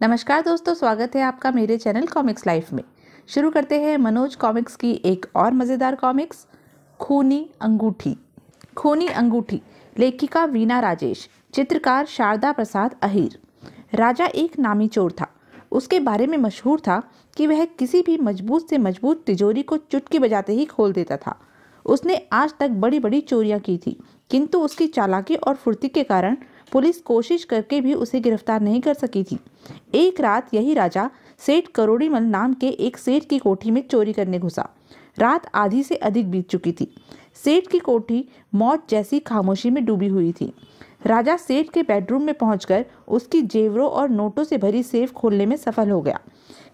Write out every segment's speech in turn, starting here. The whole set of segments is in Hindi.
नमस्कार दोस्तों, स्वागत है आपका मेरे चैनल कॉमिक्स लाइफ में। शुरू करते हैं मनोज कॉमिक्स की एक और मज़ेदार कॉमिक्स, खूनी अंगूठी। खूनी अंगूठी, लेखिका वीना राजेश, चित्रकार शारदा प्रसाद अहीर। राजा एक नामी चोर था। उसके बारे में मशहूर था कि वह किसी भी मजबूत से मजबूत तिजोरी को चुटकी बजाते ही खोल देता था। उसने आज तक बड़ी बड़ी चोरियां की थी, किंतु उसकी चालाकी और फुर्ती के कारण पुलिस कोशिश करके भी उसे गिरफ्तार नहीं कर सकी थी। एक रात यही राजा सेठ करोड़ीमल नाम के एक सेठ की कोठी में चोरी करने घुसा। रात आधी से अधिक बीत चुकी थी। सेठ की कोठी मौत जैसी खामोशी में डूबी हुई थी। राजा सेठ के बेडरूम में पहुंचकर उसकी जेवरों और नोटों से भरी सेफ खोलने में सफल हो गया,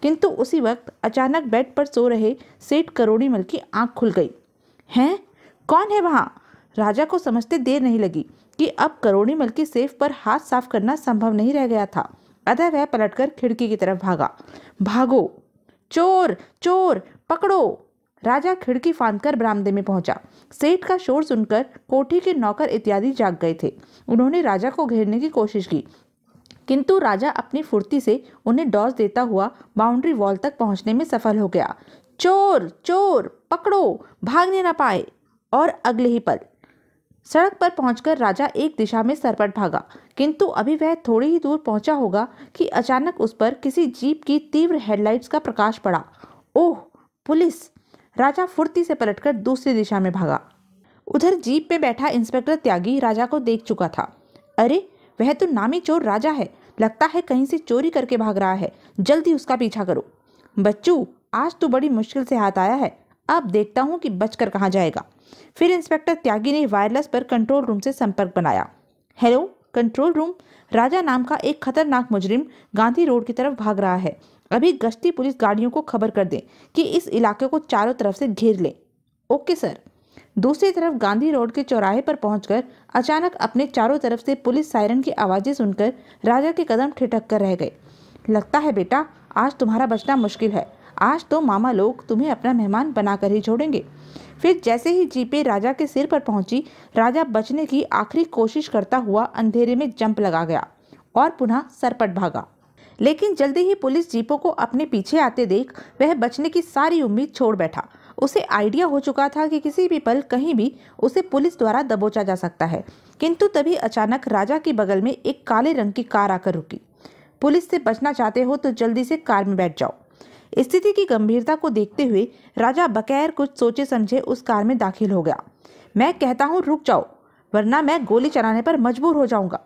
किंतु उसी वक्त अचानक बेड पर सो रहे सेठ करोड़ीमल की आंख खुल गई। हैं? कौन है वहां? राजा को समझते देर नहीं लगी कि अब करोड़ीमल की सेफ पर हाथ साफ करना संभव नहीं रह गया था। अतः वह पलटकर खिड़की की तरफ भागा। भागो, चोर चोर, पकड़ो! राजा खिड़की फांदकर बरामदे में पहुंचा। सेठ का शोर सुनकर कोठी के नौकर इत्यादि जाग गए थे। उन्होंने राजा को घेरने की कोशिश की, किंतु राजा अपनी फुर्ती से उन्हें डॉस देता हुआ बाउंड्री वॉल तक पहुंचने में सफल हो गया। चोर चोर, पकड़ो! भागने न पाए। और अगले ही पल सड़क पर पहुंचकर राजा एक दिशा में सरपट भागा, किंतु अभी वह थोड़ी ही दूर पहुंचा होगा कि अचानक उस पर किसी जीप की तीव्र हेडलाइट्स का प्रकाश पड़ा। ओह, पुलिस! राजा फुर्ती से पलटकर दूसरी दिशा में भागा। उधर जीप में बैठा इंस्पेक्टर त्यागी राजा को देख चुका था। अरे, वह तो नामी चोर राजा है। लगता है कहीं से चोरी करके भाग रहा है। जल्दी उसका पीछा करो। बच्चू, आज तो बड़ी मुश्किल से हाथ आया है। अब देखता हूँ कि बचकर कहाँ जाएगा। फिर इंस्पेक्टर त्यागी ने वायरलेस पर कंट्रोल रूम से संपर्क बनाया। हेलो कंट्रोल रूम, राजा नाम का एक खतरनाक मुजरिम गांधी रोड की तरफ भाग रहा है। अभी गश्ती पुलिस गाड़ियों को खबर कर दें कि इस इलाके को चारों तरफ से घेर ले। Okay sir. दूसरी तरफ गांधी रोड के चौराहे पर पहुंचकर अचानक अपने चारों तरफ से पुलिस सायरन की आवाजें सुनकर राजा के कदम ठिठक कर रह गए। लगता है बेटा, आज तुम्हारा बचना मुश्किल है। आज तो मामा लोग तुम्हें अपना मेहमान बनाकर ही छोड़ेंगे। फिर जैसे ही जीपें राजा के सिर पर पहुंची, राजा बचने की आखिरी कोशिश करता हुआ अंधेरे में जंप लगा गया और पुनः सरपट भागा। लेकिन जल्दी ही पुलिस जीपों को अपने पीछे आते देख वह बचने की सारी उम्मीद छोड़ बैठा। उसे आइडिया हो चुका था कि किसी भी पल कहीं भी उसे पुलिस द्वारा दबोचा जा सकता है। किंतु तभी अचानक राजा के बगल में एक काले रंग की कार आकर रुकी। पुलिस से बचना चाहते हो तो जल्दी से कार में बैठ जाओ। स्थिति की गंभीरता को देखते हुए राजा बगैर कुछ सोचे समझे उस कार में दाखिल हो गया। मैं कहता हूँ रुक जाओ, वरना मैं गोली चलाने पर मजबूर हो जाऊंगा।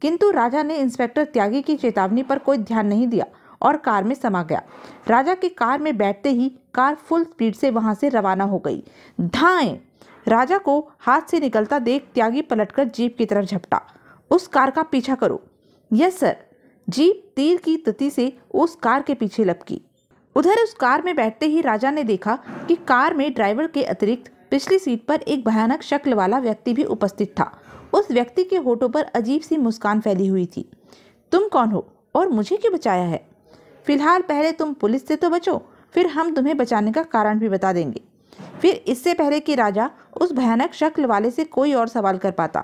किंतु राजा ने इंस्पेक्टर त्यागी की चेतावनी पर कोई ध्यान नहीं दिया और कार में समा गया। राजा की कार में बैठते ही कार फुल स्पीड से वहां से रवाना हो गई। धाएं! राजा को हाथ से निकलता देख त्यागी पलटकर जीप की तरफ झपटा। उस कार का पीछा करो। Yes sir. जीप तीर की गति से उस कार के पीछे लपकी। उधर उस कार में बैठते ही राजा ने देखा कि कार में ड्राइवर के अतिरिक्त पिछली सीट पर एक भयानक शक्ल वाला व्यक्ति भी उपस्थित था। उस व्यक्ति के होठों पर अजीब सी मुस्कान फैली हुई थी। तुम कौन हो और मुझे क्यों बचाया है? फिलहाल पहले तुम पुलिस से तो बचो, फिर हम तुम्हें बचाने का कारण भी बता देंगे। फिर इससे पहले कि राजा उस भयानक शक्ल वाले से कोई और सवाल कर पाता,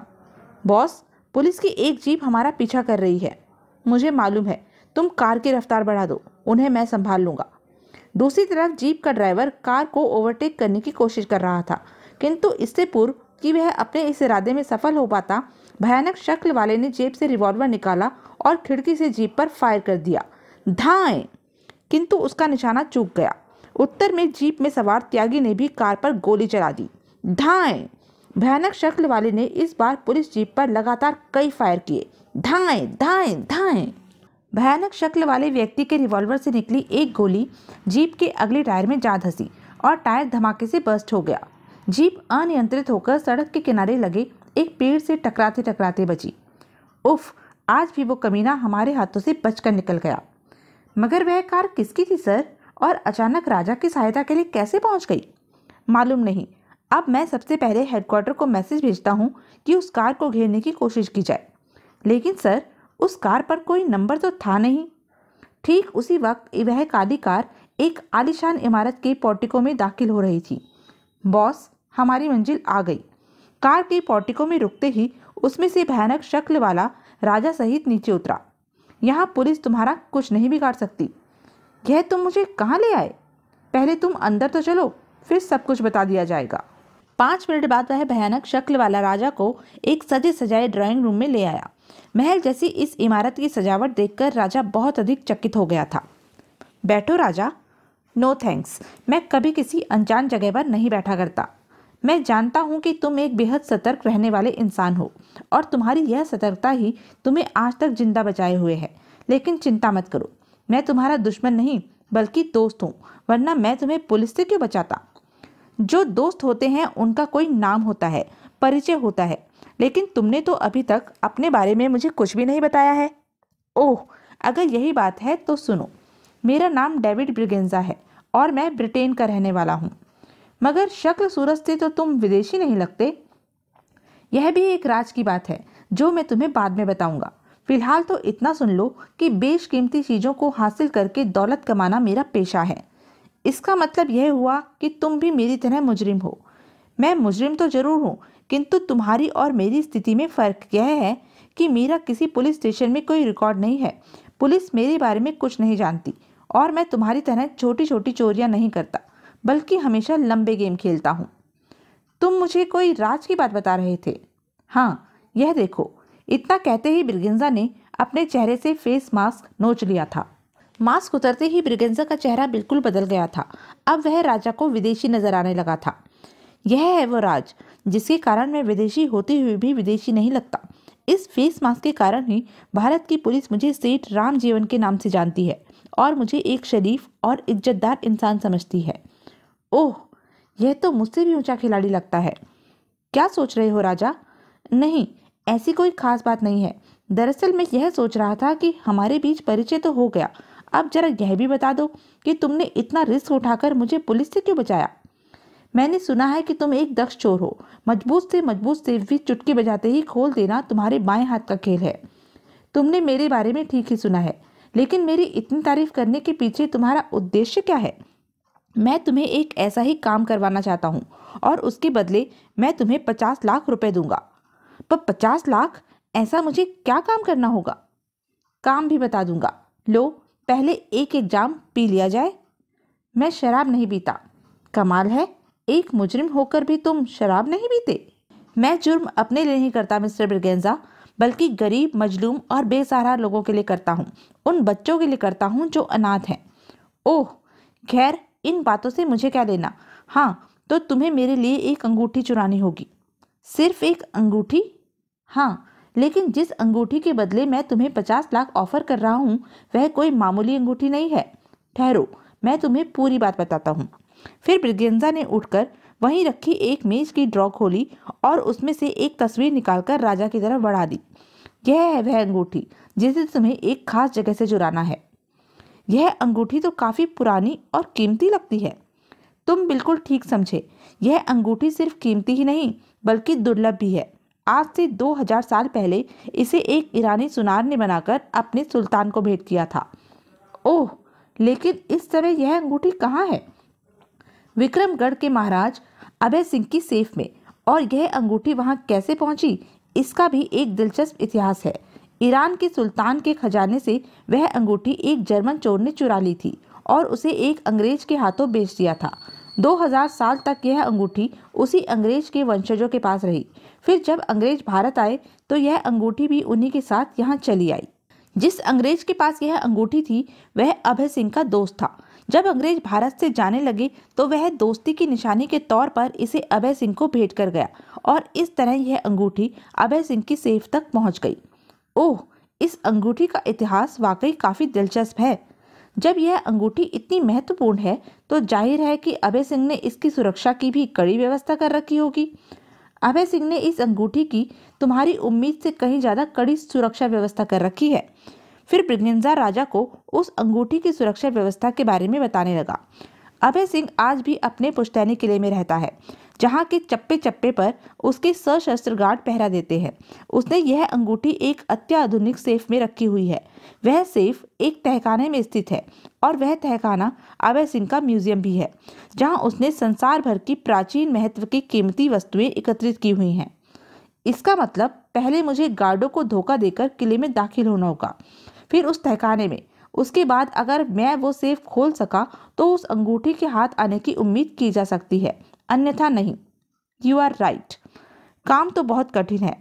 बॉस, पुलिस की एक जीप हमारा पीछा कर रही है। मुझे मालूम है, तुम कार की रफ्तार बढ़ा दो, उन्हें मैं संभाल लूंगा। दूसरी तरफ जीप का ड्राइवर कार को ओवरटेक करने की कोशिश कर रहा था, किंतु इससे पूर्व कि वह अपने इस इरादे में सफल हो पाता, भयानक शक्ल वाले ने जेब से रिवॉल्वर निकाला और खिड़की से जीप पर फायर कर दिया। धाएं! किंतु उसका निशाना चूक गया। उत्तर में जीप में सवार त्यागी ने भी कार पर गोली चला दी। धाएं! भयानक शक्ल वाले ने इस बार पुलिस जीप पर लगातार कई फायर किए। धाएं धाएं धाएं! भयानक शक्ल वाले व्यक्ति के रिवॉल्वर से निकली एक गोली जीप के अगले टायर में जा धंसी और टायर धमाके से बर्स्ट हो गया। जीप अनियंत्रित होकर सड़क के किनारे लगे एक पेड़ से टकराते टकराते बची। उफ, आज भी वो कमीना हमारे हाथों से बचकर निकल गया। मगर वह कार किसकी थी सर, और अचानक राजा की सहायता के लिए कैसे पहुंच गई? मालूम नहीं। अब मैं सबसे पहले हेडक्वार्टर को मैसेज भेजता हूँ कि उस कार को घेरने की कोशिश की जाए। लेकिन सर, उस कार पर कोई नंबर तो था नहीं। ठीक उसी वक्त वह काली कार एक आलीशान इमारत के पोर्टिको में दाखिल हो रही थी। बॉस, हमारी मंजिल आ गई। कार के पोर्टिको में रुकते ही उसमें से भयानक शक्ल वाला राजा सहित नीचे उतरा। यहाँ पुलिस तुम्हारा कुछ नहीं बिगाड़ सकती। यह तुम मुझे कहाँ ले आए? पहले तुम अंदर तो चलो, फिर सब कुछ बता दिया जाएगा। 5 मिनट बाद वह भयानक शक्ल वाला राजा को एक सजे सजाए ड्राइंग रूम में ले आया। महल जैसी इस इमारत की सजावट देखकर राजा बहुत अधिक चकित हो गया था। बैठो राजा। नो थैंक्स, मैं कभी किसी अनजान जगह पर नहीं बैठा करता। मैं जानता हूँ कि तुम एक बेहद सतर्क रहने वाले इंसान हो और तुम्हारी यह सतर्कता ही तुम्हें आज तक जिंदा बचाए हुए है। लेकिन चिंता मत करो, मैं तुम्हारा दुश्मन नहीं बल्कि दोस्त हूँ, वरना मैं तुम्हें पुलिस से क्यों बचाता। जो दोस्त होते हैं उनका कोई नाम होता है, परिचय होता है, लेकिन तुमने तो अभी तक अपने बारे में मुझे कुछ भी नहीं बताया है। ओह, अगर यही बात है तो सुनो, मेरा नाम डेविड ब्रिगेंजा है और मैं ब्रिटेन का रहने वाला हूँ। मगर शक्ल सूरत से तो तुम विदेशी नहीं लगते। यह भी एक राज की बात है जो मैं तुम्हें बाद में बताऊंगा। फिलहाल तो इतना सुन लो कि बेशकीमती चीज़ों को हासिल करके दौलत कमाना मेरा पेशा है। इसका मतलब यह हुआ कि तुम भी मेरी तरह मुजरिम हो। मैं मुजरिम तो जरूर हूँ, किंतु तुम्हारी और मेरी स्थिति में फ़र्क यह है कि मेरा किसी पुलिस स्टेशन में कोई रिकॉर्ड नहीं है। पुलिस मेरे बारे में कुछ नहीं जानती और मैं तुम्हारी तरह छोटी छोटी चोरियां नहीं करता, बल्कि हमेशा लंबे गेम खेलता हूँ। तुम मुझे कोई राज की बात बता रहे थे। हाँ, यह देखो। इतना कहते ही ब्रिगेंजा ने अपने चेहरे से फेस मास्क नोच लिया था। मास्क उतरते ही ब्रिगेंजा का चेहरा बिल्कुल बदल गया था। अब वह राजा को विदेशी नजर आने लगा था। यह है वो राज जिसके कारण मैं विदेशी होते हुए भी विदेशी नहीं लगता। इस फेस मास्क के कारण ही भारत की पुलिस मुझे सेठ राम जीवन के नाम से जानती है और मुझे एक शरीफ और इज्जतदार इंसान समझती है। ओह, यह तो मुझसे भी ऊंचा खिलाड़ी लगता है। क्या सोच रहे हो राजा? नहीं, ऐसी कोई खास बात नहीं है। दरअसल मैं यह सोच रहा था कि हमारे बीच परिचय तो हो गया, अब जरा यह भी बता दो कि तुमने इतना रिस्क उठाकर मुझे पुलिस से क्यों बचाया। मैंने सुना है कि तुम एक दक्ष चोर हो। मजबूत से भी चुटकी बजाते ही खोल देना तुम्हारे बाएं हाथ का खेल है। तुमने मेरे बारे में ठीक ही सुना है, लेकिन मेरी इतनी तारीफ करने के पीछे तुम्हारा उद्देश्य क्या है? मैं तुम्हें एक ऐसा ही काम करवाना चाहता हूँ और उसके बदले मैं तुम्हें 50 लाख रुपए दूंगा। पर 50 लाख? ऐसा मुझे क्या काम करना होगा? काम भी बता दूंगा। लो, पहले एक जाम पी लिया जाए। मैं शराब नहीं पीता। कमाल है, एक मुजरिम होकर भी तुम शराब नहीं पीते। मैं जुर्म अपने लिए नहीं करता मिस्टर ब्रिगेंजा, बल्कि गरीब, मजलूम और बेसहारा लोगों के लिए करता हूँ। उन बच्चों के लिए करता हूँ जो अनाथ हैं। ओह, खैर, इन बातों से मुझे क्या लेना। हाँ, तो तुम्हें मेरे लिए एक अंगूठी चुरानी होगी। सिर्फ एक अंगूठी? हाँ, लेकिन जिस अंगूठी के बदले मैं तुम्हें 50 लाख ऑफर कर रहा हूँ वह कोई मामूली अंगूठी नहीं है। ठहरो, मैं तुम्हें पूरी बात बताता हूँ। फिर ब्रिगेंजा ने उठकर वहीं रखी एक मेज की ड्रॉ खोली और उसमें से एक तस्वीर निकालकर राजा की तरफ बढ़ा दी। यह है वह अंगूठी जिसे तुम्हें एक खास जगह से चुराना है। यह अंगूठी तो काफी पुरानी और कीमती लगती है। तुम बिल्कुल ठीक समझे। यह अंगूठी सिर्फ कीमती ही नहीं बल्कि दुर्लभ भी है। आज से 2000 साल पहले इसे एक ईरानी सुनार ने बनाकर अपने सुल्तान को भेंट किया था। ओह, लेकिन इस समय यह अंगूठी कहाँ है? विक्रमगढ़ के महाराज अभय सिंह की सेफ में। और यह अंगूठी वहां कैसे पहुंची, इसका भी एक दिलचस्प इतिहास है। ईरान के सुल्तान के खजाने से वह अंगूठी एक जर्मन चोर ने चुरा ली थी और उसे एक अंग्रेज के हाथों बेच दिया था। 2000 साल तक यह अंगूठी उसी अंग्रेज के वंशजों के पास रही। फिर जब अंग्रेज भारत आए तो यह अंगूठी भी उन्हीं के साथ यहाँ चली आई। जिस अंग्रेज के पास यह अंगूठी थी वह अभय सिंह का दोस्त था। जब अंग्रेज भारत से जाने लगे तो वह दोस्ती की निशानी के तौर पर इसे अभय सिंह को भेंट कर गया और इस तरह यह अंगूठी अभय सिंह की सेफ तक पहुंच गई। ओह, इस अंगूठी का इतिहास वाकई काफी दिलचस्प है। जब यह अंगूठी इतनी महत्वपूर्ण है तो जाहिर है कि अभय सिंह ने इसकी सुरक्षा की भी कड़ी व्यवस्था कर रखी होगी। अभय सिंह ने इस अंगूठी की तुम्हारी उम्मीद से कहीं ज्यादा कड़ी सुरक्षा व्यवस्था कर रखी है। फिर ब्रिगेंजा राजा को उस अंगूठी की सुरक्षा व्यवस्था के बारे में बताने लगा। अभय सिंह आज भी अपने पुश्तैनी किले में रहता है, जहाँ के चप्पे चप्पे पर उसके सशस्त्र गार्ड पहरा देते हैं। उसने यह अंगूठी एक अत्याधुनिक सेफ में रखी हुई है। वह सेफ एक तहखाने में स्थित है और वह तहखाना अभय सिंह का म्यूजियम भी है, जहाँ उसने संसार भर की प्राचीन महत्व की कीमती वस्तुएं एकत्रित की हुई हैं। इसका मतलब पहले मुझे गार्डों को धोखा देकर किले में दाखिल होना होगा, फिर उस तहखाने में। उसके बाद अगर मैं वो सेफ खोल सका तो उस अंगूठी के हाथ आने की उम्मीद की जा सकती है, अन्यथा नहीं। You are right. काम तो बहुत कठिन है।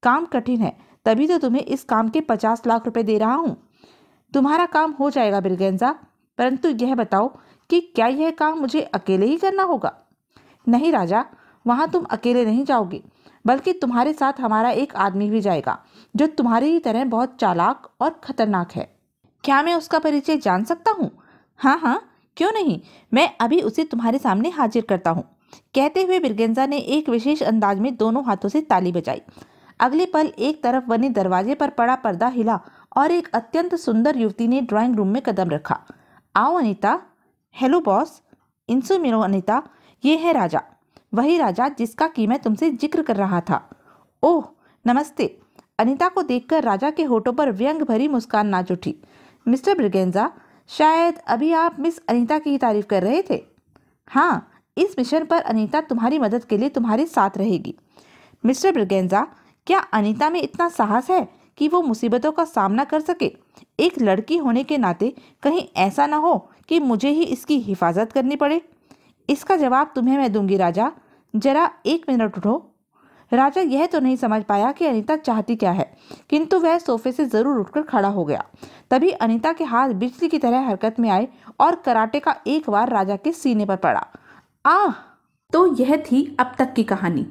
काम कठिन है, तभी तो तुम्हें इस काम के 50 लाख रुपए दे रहा हूँ। तुम्हारा काम हो जाएगा ब्रिगेंजा, परंतु यह बताओ कि क्या यह काम मुझे अकेले ही करना होगा? नहीं राजा, वहाँ तुम अकेले नहीं जाओगे, बल्कि तुम्हारे साथ हमारा एक आदमी भी जाएगा जो तुम्हारी ही तरह बहुत चालाक और खतरनाक है। क्या मैं उसका परिचय जान सकता हूँ? हाँ हाँ, क्यों नहीं, मैं अभी उसे तुम्हारे सामने हाजिर करता हूँ। कहते हुए ब्रिगेंजा ने एक विशेष अंदाज में दोनों हाथों से ताली बजाई। अगले पल एक तरफ बने दरवाजे पर पड़ा पर्दा हिला और एक अत्यंत सुंदर युवती ने ड्राइंग रूम में कदम रखा। आओ अनीता। Hello boss. इनसे मिलो अनीता, ये है राजा, वही राजा जिसका कि मैं तुमसे जिक्र कर रहा था। ओह नमस्ते। अनीता को देखकर राजा के होठों पर व्यंग भरी मुस्कान नाच उठी। मिस्टर ब्रिगेंजा, शायद अभी आप मिस अनीता की ही तारीफ कर रहे थे। हाँ, इस मिशन पर अनीता तुम्हारी मदद के लिए तुम्हारे साथ रहेगी। मिस्टर ब्रिगेंजा, क्या अनीता में इतना साहस है कि वो मुसीबतों का सामना कर सके? एक लड़की होने के नाते कहीं ऐसा ना हो कि मुझे ही इसकी हिफाजत करनी पड़े? इसका जवाब तुम्हें मैं दूंगी राजा, जरा 1 मिनट उठो। राजा यह तो नहीं समझ पाया कि अनीता चाहती क्या है, किंतु वह सोफे से जरूर उठकर खड़ा हो गया। तभी अनीता के हाथ बिजली की तरह हरकत में आए और कराटे का एक बार राजा के सीने पर पड़ा। आह! तो यह थी अब तक की कहानी।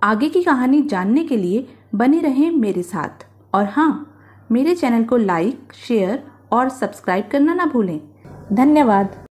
आगे की कहानी जानने के लिए बने रहें मेरे साथ। और हाँ, मेरे चैनल को लाइक, शेयर और सब्सक्राइब करना ना भूलें। धन्यवाद।